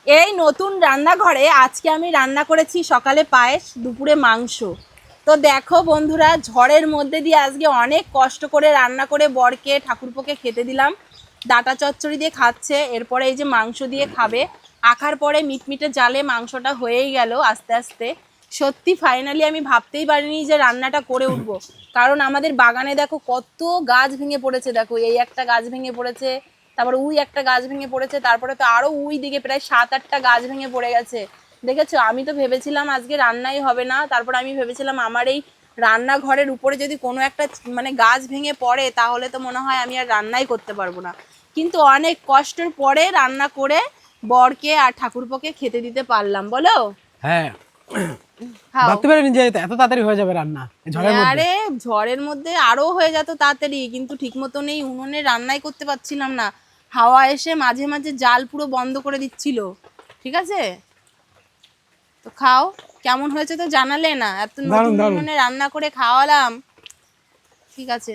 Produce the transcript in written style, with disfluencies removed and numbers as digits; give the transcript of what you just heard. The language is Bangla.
এই নতুন রান্নাঘরে আজকে আমি রান্না করেছি সকালে পায়েস, দুপুরে মাংস। তো দেখো বন্ধুরা, ঝড়ের মধ্যে দিয়ে আজকে অনেক কষ্ট করে রান্না করে বরকে ঠাকুরপোকে খেতে দিলাম। ডাটা চচ্চড়ি দিয়ে খাচ্ছে, এরপরে এই যে মাংস দিয়ে খাবে। আখার পরে মিটমিটে জালে মাংসটা হয়েই গেল আস্তে আস্তে। সত্যি ফাইনালি আমি ভাবতেই পারিনি যে রান্নাটা করে উঠবো, কারণ আমাদের বাগানে দেখো কত গাছ ভেঙে পড়েছে। দেখো এই একটা গাছ ভেঙে পড়েছে, তারপর উই একটা গাছ ভেঙে পড়েছে, তারপরে তো আরো উই দিকে প্রায় 7-8টা গাছ ভেঙে পড়ে গেছে। দেখেছো, আমি তো ভেবেছিলাম আজকে রান্নাই হবে না। তারপর আমি ভেবেছিলাম আমার এই রান্নাঘরের উপরে যদি কোনো একটা মানে গাছ ভেঙে পড়ে তাহলে তো মনে হয় আমি আর রান্নাই করতে পারবো না। কিন্তু অনেক কষ্টের পরে রান্না করে বরকে আর ঠাকুরপোকে খেতে দিতে পারলাম, বলো। হ্যাঁ, খাও। ভাবতে পারিনি যে এত তাড়াতাড়ি হয়ে যাবে রান্না এই ঝড়ের মধ্যে। আরে ঝড়ের মধ্যে আরো হয়ে যেত তাড়াতাড়ি, কিন্তু ঠিক মতো নেই উনুনে রান্নাই করতে পারছিলাম না। হাওয়া এসে মাঝে মাঝে জাল পুরো বন্ধ করে দিচ্ছিল। ঠিক আছে, তো খাও। কেমন হয়েছে তো জানালে না, এত নতুন দারুণ দারুণ। উনুনে রান্না করে খাওয়ালাম। ঠিক আছে।